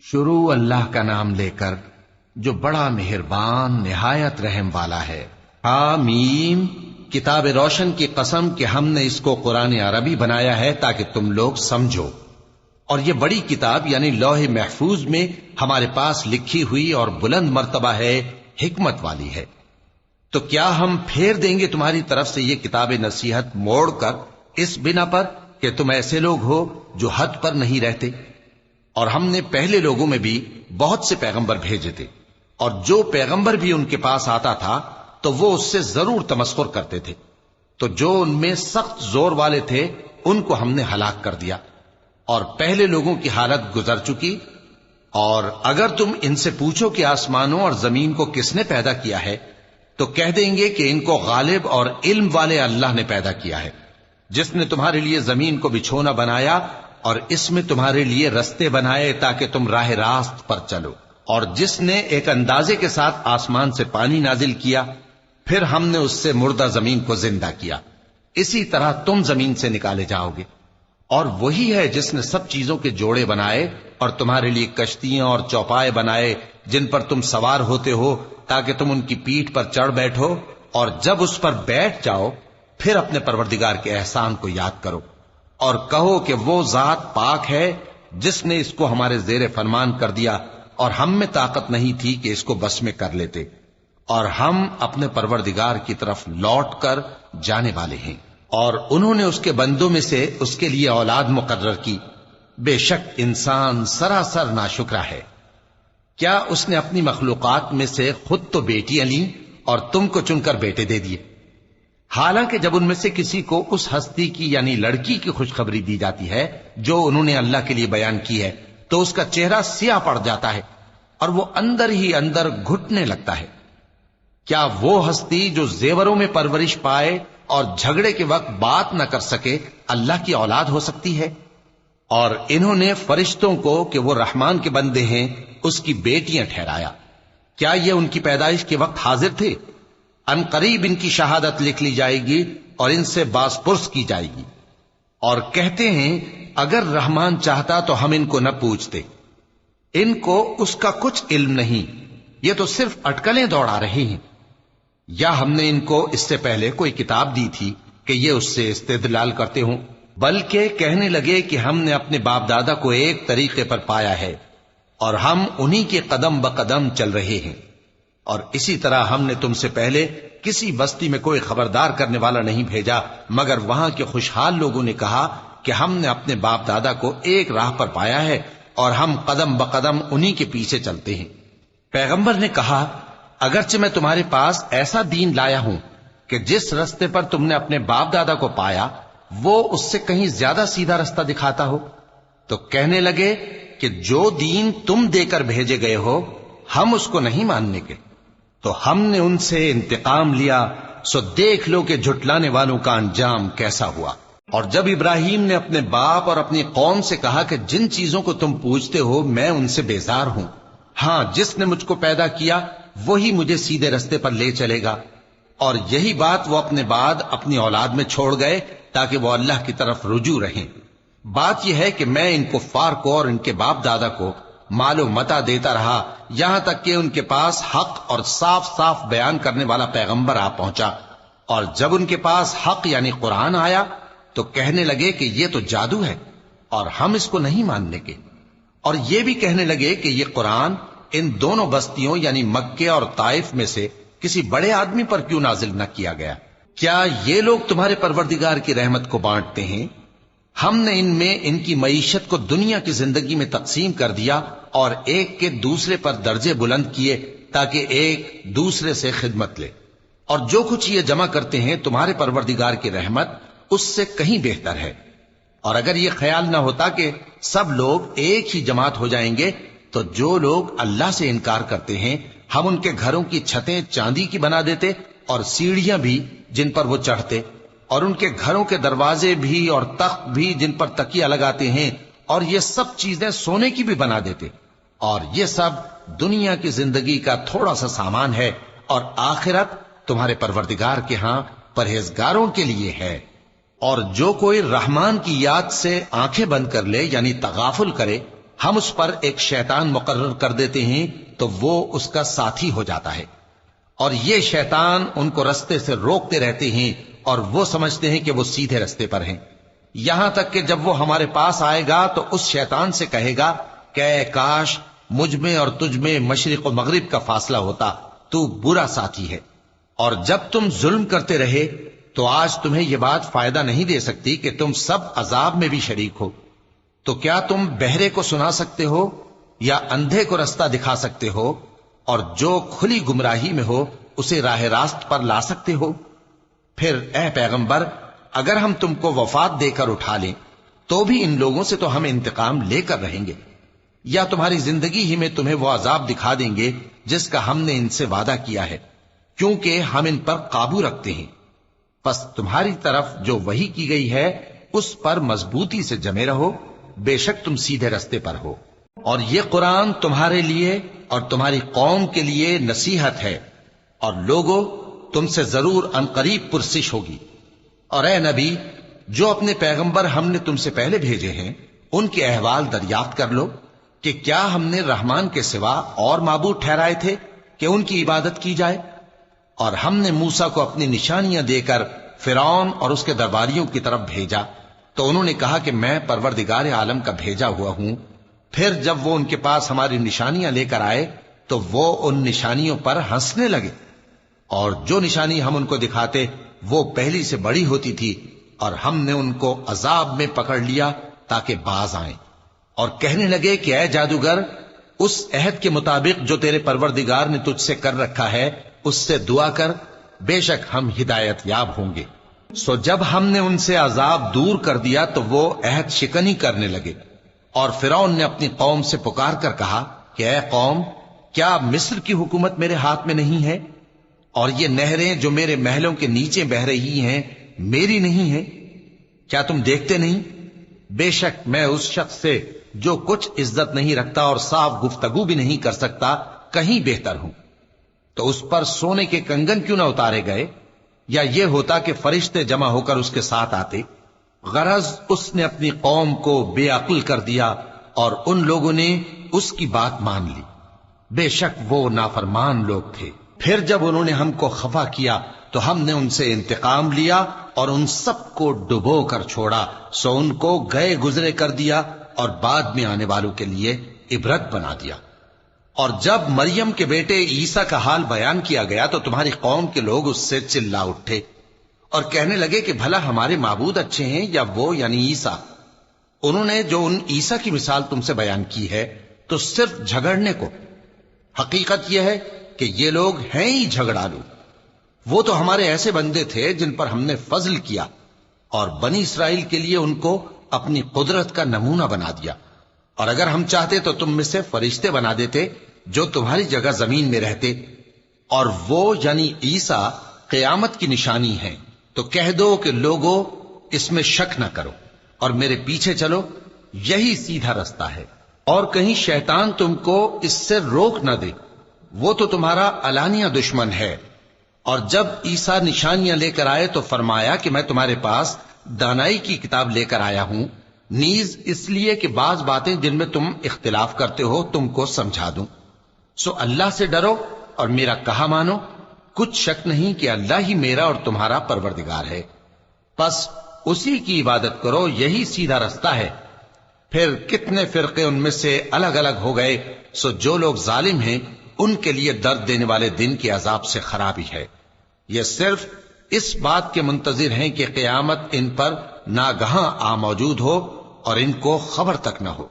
شروع اللہ کا نام لے کر جو بڑا مہربان نہایت رحم والا ہے۔ حامیم، کتاب روشن کی قسم کہ ہم نے اس کو قرآن عربی بنایا ہے تاکہ تم لوگ سمجھو، اور یہ بڑی کتاب یعنی لوح محفوظ میں ہمارے پاس لکھی ہوئی اور بلند مرتبہ ہے، حکمت والی ہے۔ تو کیا ہم پھیر دیں گے تمہاری طرف سے یہ کتاب نصیحت موڑ کر اس بنا پر کہ تم ایسے لوگ ہو جو حد پر نہیں رہتے؟ اور ہم نے پہلے لوگوں میں بھی بہت سے پیغمبر بھیجے تھے، اور جو پیغمبر بھی ان کے پاس آتا تھا تو وہ اس سے ضرور تمسخر کرتے تھے، تو جو ان میں سخت زور والے تھے ان کو ہم نے ہلاک کر دیا، اور پہلے لوگوں کی حالت گزر چکی۔ اور اگر تم ان سے پوچھو کہ آسمانوں اور زمین کو کس نے پیدا کیا ہے تو کہہ دیں گے کہ ان کو غالب اور علم والے اللہ نے پیدا کیا ہے، جس نے تمہارے لیے زمین کو بچھونا بنایا اور اس میں تمہارے لیے رستے بنائے تاکہ تم راہ راست پر چلو، اور جس نے ایک اندازے کے ساتھ آسمان سے پانی نازل کیا، پھر ہم نے اس سے مردہ زمین کو زندہ کیا، اسی طرح تم زمین سے نکالے جاؤ گے۔ اور وہی ہے جس نے سب چیزوں کے جوڑے بنائے اور تمہارے لیے کشتیاں اور چوپائے بنائے جن پر تم سوار ہوتے ہو تاکہ تم ان کی پیٹھ پر چڑھ بیٹھو، اور جب اس پر بیٹھ جاؤ پھر اپنے پروردگار کے احسان کو یاد کرو اور کہو کہ وہ ذات پاک ہے جس نے اس کو ہمارے زیر فرمان کر دیا اور ہم میں طاقت نہیں تھی کہ اس کو بس میں کر لیتے، اور ہم اپنے پروردگار کی طرف لوٹ کر جانے والے ہیں۔ اور انہوں نے اس کے بندوں میں سے اس کے لیے اولاد مقرر کی، بے شک انسان سراسر ناشکرا ہے۔ کیا اس نے اپنی مخلوقات میں سے خود تو بیٹیاں لیں اور تم کو چن کر بیٹے دے دیے؟ حالانکہ جب ان میں سے کسی کو اس ہستی کی یعنی لڑکی کی خوشخبری دی جاتی ہے جو انہوں نے اللہ کے لیے بیان کی ہے تو اس کا چہرہ سیاہ پڑ جاتا ہے اور وہ اندر ہی اندر گھٹنے لگتا ہے۔ کیا وہ ہستی جو زیوروں میں پرورش پائے اور جھگڑے کے وقت بات نہ کر سکے اللہ کی اولاد ہو سکتی ہے؟ اور انہوں نے فرشتوں کو کہ وہ رحمان کے بندے ہیں اس کی بیٹیاں ٹھہرایا۔ کیا یہ ان کی پیدائش کے وقت حاضر تھے؟ ان قریب ان کی شہادت لکھ لی جائے گی اور ان سے باز پرس کی جائے گی۔ اور کہتے ہیں اگر رحمان چاہتا تو ہم ان کو نہ پوچھتے، ان کو اس کا کچھ علم نہیں، یہ تو صرف اٹکلیں دوڑا رہے ہیں۔ یا ہم نے ان کو اس سے پہلے کوئی کتاب دی تھی کہ یہ اس سے استدلال کرتے ہوں؟ بلکہ کہنے لگے کہ ہم نے اپنے باپ دادا کو ایک طریقے پر پایا ہے اور ہم انہی کے قدم بقدم چل رہے ہیں، اور اسی طرح ہم نے تم سے پہلے کسی بستی میں کوئی خبردار کرنے والا نہیں بھیجا مگر وہاں کے خوشحال لوگوں نے کہا کہ ہم نے اپنے باپ دادا کو ایک راہ پر پایا ہے اور ہم قدم بقدم انہی کے پیچھے چلتے ہیں۔ پیغمبر نے کہا اگرچہ میں تمہارے پاس ایسا دین لایا ہوں کہ جس رستے پر تم نے اپنے باپ دادا کو پایا وہ اس سے کہیں زیادہ سیدھا رستہ دکھاتا ہو، تو کہنے لگے کہ جو دین تم دے کر بھیجے گئے ہو ہم اس کو نہیں ماننے کے، تو ہم نے ان سے انتقام لیا، سو دیکھ لو کہ جھٹلانے والوں کا انجام کیسا ہوا۔ اور جب ابراہیم نے اپنے باپ اور اپنی قوم سے کہا کہ جن چیزوں کو تم پوچھتے ہو میں ان سے بیزار ہوں، ہاں جس نے مجھ کو پیدا کیا وہی مجھے سیدھے رستے پر لے چلے گا، اور یہی بات وہ اپنے بعد اپنی اولاد میں چھوڑ گئے تاکہ وہ اللہ کی طرف رجوع رہیں۔ بات یہ ہے کہ میں ان کفار کو اور ان کے باپ دادا کو مال و متاع دیتا رہا یہاں تک کہ ان کے پاس حق اور صاف صاف بیان کرنے والا پیغمبر آ پہنچا، اور جب ان کے پاس حق یعنی قرآن آیا تو کہنے لگے کہ یہ تو جادو ہے اور ہم اس کو نہیں ماننے کے، اور یہ بھی کہنے لگے کہ یہ قرآن ان دونوں بستیوں یعنی مکے اور طائف میں سے کسی بڑے آدمی پر کیوں نازل نہ کیا گیا؟ کیا یہ لوگ تمہارے پروردگار کی رحمت کو بانٹتے ہیں؟ ہم نے ان میں ان کی معیشت کو دنیا کی زندگی میں تقسیم کر دیا اور ایک کے دوسرے پر درجے بلند کیے تاکہ ایک دوسرے سے خدمت لے، اور جو کچھ یہ جمع کرتے ہیں تمہارے پروردگار کی رحمت اس سے کہیں بہتر ہے۔ اور اگر یہ خیال نہ ہوتا کہ سب لوگ ایک ہی جماعت ہو جائیں گے تو جو لوگ اللہ سے انکار کرتے ہیں ہم ان کے گھروں کی چھتیں چاندی کی بنا دیتے اور سیڑھیاں بھی جن پر وہ چڑھتے، اور ان کے گھروں کے دروازے بھی اور تخت بھی جن پر تکیہ لگاتے ہیں، اور یہ سب چیزیں سونے کی بھی بنا دیتے، اور یہ سب دنیا کی زندگی کا تھوڑا سا سامان ہے، اور آخرت تمہارے پروردگار کے ہاں پرہیزگاروں کے لیے ہے۔ اور جو کوئی رحمان کی یاد سے آنکھیں بند کر لے یعنی تغافل کرے ہم اس پر ایک شیطان مقرر کر دیتے ہیں تو وہ اس کا ساتھی ہو جاتا ہے، اور یہ شیطان ان کو رستے سے روکتے رہتے ہیں اور وہ سمجھتے ہیں کہ وہ سیدھے رستے پر ہیں، یہاں تک کہ جب وہ ہمارے پاس آئے گا تو اس شیطان سے کہے گا کہ اے کاش مجھ میں اور تجھ میں مشرق و مغرب کا فاصلہ ہوتا، تو برا ساتھی ہے۔ اور جب تم ظلم کرتے رہے تو آج تمہیں یہ بات فائدہ نہیں دے سکتی کہ تم سب عذاب میں بھی شریک ہو، تو کیا تم بہرے کو سنا سکتے ہو یا اندھے کو رستہ دکھا سکتے ہو، اور جو کھلی گمراہی میں ہو اسے راہ راست پر لا سکتے ہو؟ پھر اے پیغمبر، اگر ہم تم کو وفات دے کر اٹھا لیں تو بھی ان لوگوں سے تو ہم انتقام لے کر رہیں گے، یا تمہاری زندگی ہی میں تمہیں وہ عذاب دکھا دیں گے جس کا ہم نے ان سے وعدہ کیا ہے، کیونکہ ہم ان پر قابو رکھتے ہیں۔ پس تمہاری طرف جو وحی کی گئی ہے اس پر مضبوطی سے جمے رہو، بے شک تم سیدھے رستے پر ہو، اور یہ قرآن تمہارے لیے اور تمہاری قوم کے لیے نصیحت ہے، اور لوگوں تم سے ضرور عنقریب پرسش ہوگی۔ اور اے نبی، جو اپنے پیغمبر ہم نے تم سے پہلے بھیجے ہیں ان کے احوال دریافت کر لو کہ کیا ہم نے رحمان کے سوا اور معبود ٹھہرائے تھے کہ ان کی عبادت کی جائے؟ اور ہم نے موسیٰ کو اپنی نشانیاں دے کر فرعون اور اس کے درباریوں کی طرف بھیجا تو انہوں نے کہا کہ میں پروردگار عالم کا بھیجا ہوا ہوں۔ پھر جب وہ ان کے پاس ہماری نشانیاں لے کر آئے تو وہ ان نشانیوں پر ہنسنے لگے، اور جو نشانی ہم ان کو دکھاتے وہ پہلی سے بڑی ہوتی تھی، اور ہم نے ان کو عذاب میں پکڑ لیا تاکہ باز آئیں، اور کہنے لگے کہ اے جادوگر، اس عہد کے مطابق جو تیرے پروردگار نے تجھ سے کر رکھا ہے اس سے دعا کر، بے شک ہم ہدایت یاب ہوں گے۔ سو جب ہم نے ان سے عذاب دور کر دیا تو وہ عہد شکنی کرنے لگے، اور فرعون نے اپنی قوم سے پکار کر کہا کہ اے قوم، کیا مصر کی حکومت میرے ہاتھ میں نہیں ہے، اور یہ نہریں جو میرے محلوں کے نیچے بہ رہی ہیں میری نہیں ہیں؟ کیا تم دیکھتے نہیں؟ بے شک میں اس شخص سے جو کچھ عزت نہیں رکھتا اور صاف گفتگو بھی نہیں کر سکتا کہیں بہتر ہوں۔ تو اس پر سونے کے کنگن کیوں نہ اتارے گئے، یا یہ ہوتا کہ فرشتے جمع ہو کر اس کے ساتھ آتے؟ غرض اس نے اپنی قوم کو بے عقل کر دیا اور ان لوگوں نے اس کی بات مان لی، بے شک وہ نافرمان لوگ تھے۔ پھر جب انہوں نے ہم کو خفا کیا تو ہم نے ان سے انتقام لیا اور ان سب کو ڈبو کر چھوڑا، سو ان کو گئے گزرے کر دیا اور بعد میں آنے والوں کے لیے عبرت بنا دیا۔ اور جب مریم کے بیٹے عیسیٰ کا حال بیان کیا گیا تو تمہاری قوم کے لوگ اس سے چلا اٹھے اور کہنے لگے کہ بھلا ہمارے معبود اچھے ہیں یا وہ یعنی عیسیٰ؟ انہوں نے جو ان عیسیٰ کی مثال تم سے بیان کی ہے تو صرف جھگڑنے کو۔ حقیقت یہ ہے کہ یہ لوگ ہیں ہی جھگڑالو۔ وہ تو ہمارے ایسے بندے تھے جن پر ہم نے فضل کیا، اور بنی اسرائیل کے لیے ان کو اپنی قدرت کا نمونہ بنا دیا، اور اگر ہم چاہتے تو تم میں سے فرشتے بنا دیتے جو تمہاری جگہ زمین میں رہتے، اور وہ یعنی عیسیٰ قیامت کی نشانی ہیں۔ تو کہہ دو کہ لوگوں اس میں شک نہ کرو اور میرے پیچھے چلو، یہی سیدھا رستہ ہے، اور کہیں شیطان تم کو اس سے روک نہ دے، وہ تو تمہارا علانیہ دشمن ہے۔ اور جب عیسیٰ نشانیاں لے کر آئے تو فرمایا کہ میں تمہارے پاس دانائی کی کتاب لے کر آیا ہوں، نیز اس لیے کہ بعض باتیں جن میں تم اختلاف کرتے ہو تم کو سمجھا دوں۔ سو اللہ سے ڈرو اور میرا کہا مانو، کچھ شک نہیں کہ اللہ ہی میرا اور تمہارا پروردگار ہے، پس اسی کی عبادت کرو، یہی سیدھا رستہ ہے۔ پھر کتنے فرقے ان میں سے الگ الگ ہو گئے، سو جو لوگ ظالم ہیں ان کے لیے درد دینے والے دن کے عذاب سے خرابی ہے۔ یہ صرف اس بات کے منتظر ہیں کہ قیامت ان پر ناگہاں آ موجود ہو اور ان کو خبر تک نہ ہو۔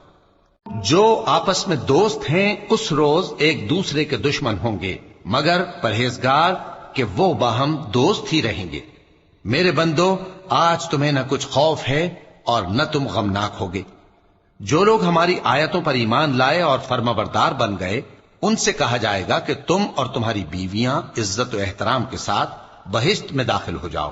جو آپس میں دوست ہیں اس روز ایک دوسرے کے دشمن ہوں گے، مگر پرہیزگار کہ وہ باہم دوست ہی رہیں گے۔ میرے بندو، آج تمہیں نہ کچھ خوف ہے اور نہ تم غمناک ہوگے۔ جو لوگ ہماری آیتوں پر ایمان لائے اور فرمانبردار بن گئے ان سے کہا جائے گا کہ تم اور تمہاری بیویاں عزت و احترام کے ساتھ بہشت میں داخل ہو جاؤ۔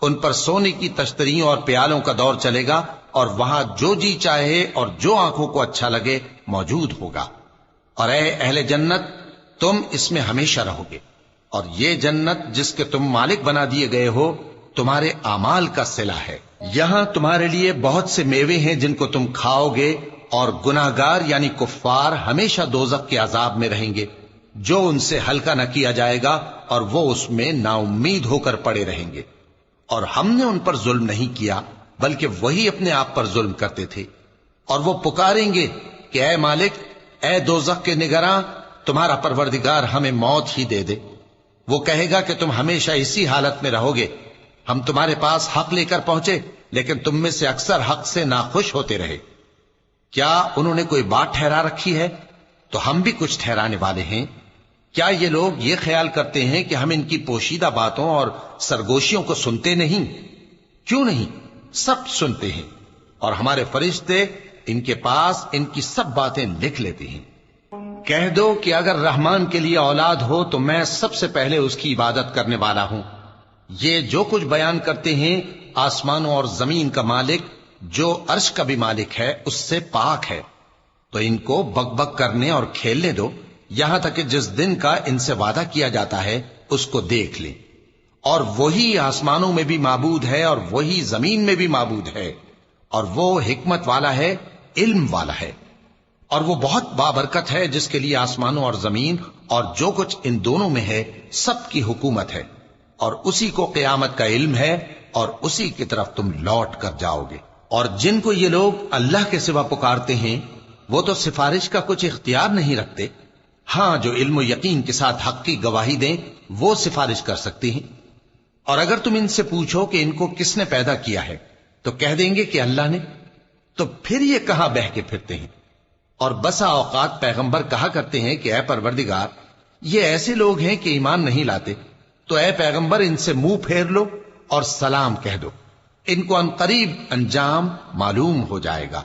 ان پر سونے کی تشتریوں اور پیالوں کا دور چلے گا، اور وہاں جو جی چاہے اور جو آنکھوں کو اچھا لگے موجود ہوگا۔ اور اے اہل جنت، تم اس میں ہمیشہ رہو گے، اور یہ جنت جس کے تم مالک بنا دیے گئے ہو تمہارے اعمال کا صلہ ہے۔ یہاں تمہارے لیے بہت سے میوے ہیں جن کو تم کھاؤ گے اور گناہگار یعنی کفار ہمیشہ دوزخ کے عذاب میں رہیں گے جو ان سے ہلکا نہ کیا جائے گا، اور وہ اس میں نا امید ہو کر پڑے رہیں گے۔ اور ہم نے ان پر ظلم نہیں کیا بلکہ وہی اپنے آپ پر ظلم کرتے تھے۔ اور وہ پکاریں گے کہ اے مالک، اے دوزخ کے نگراں، تمہارا پروردگار ہمیں موت ہی دے دے۔ وہ کہے گا کہ تم ہمیشہ اسی حالت میں رہو گے، ہم تمہارے پاس حق لے کر پہنچے لیکن تم میں سے اکثر حق سے ناخوش ہوتے رہے۔ کیا انہوں نے کوئی بات ٹھہرا رکھی ہے؟ تو ہم بھی کچھ ٹھہرانے والے ہیں۔ کیا یہ لوگ یہ خیال کرتے ہیں کہ ہم ان کی پوشیدہ باتوں اور سرگوشیوں کو سنتے نہیں؟ کیوں نہیں، سب سنتے ہیں، اور ہمارے فرشتے ان کے پاس ان کی سب باتیں لکھ لیتے ہیں۔ کہہ دو کہ اگر رحمان کے لیے اولاد ہو تو میں سب سے پہلے اس کی عبادت کرنے والا ہوں۔ یہ جو کچھ بیان کرتے ہیں آسمانوں اور زمین کا مالک جو عرش کا بھی مالک ہے اس سے پاک ہے، تو ان کو بک بک کرنے اور کھیلنے دو یہاں تک کہ جس دن کا ان سے وعدہ کیا جاتا ہے اس کو دیکھ لیں۔ اور وہی آسمانوں میں بھی معبود ہے اور وہی زمین میں بھی معبود ہے، اور وہ حکمت والا ہے، علم والا ہے، اور وہ بہت بابرکت ہے جس کے لیے آسمانوں اور زمین اور جو کچھ ان دونوں میں ہے سب کی حکومت ہے، اور اسی کو قیامت کا علم ہے، اور اسی کی طرف تم لوٹ کر جاؤ گے۔ اور جن کو یہ لوگ اللہ کے سوا پکارتے ہیں وہ تو سفارش کا کچھ اختیار نہیں رکھتے، ہاں جو علم و یقین کے ساتھ حق کی گواہی دیں وہ سفارش کر سکتے ہیں۔ اور اگر تم ان سے پوچھو کہ ان کو کس نے پیدا کیا ہے تو کہہ دیں گے کہ اللہ نے، تو پھر یہ کہاں بہہ کے پھرتے ہیں؟ اور بسا اوقات پیغمبر کہا کرتے ہیں کہ اے پروردگار، یہ ایسے لوگ ہیں کہ ایمان نہیں لاتے، تو اے پیغمبر ان سے منہ پھیر لو اور سلام کہہ دو، ان کو عنقریب انجام معلوم ہو جائے گا۔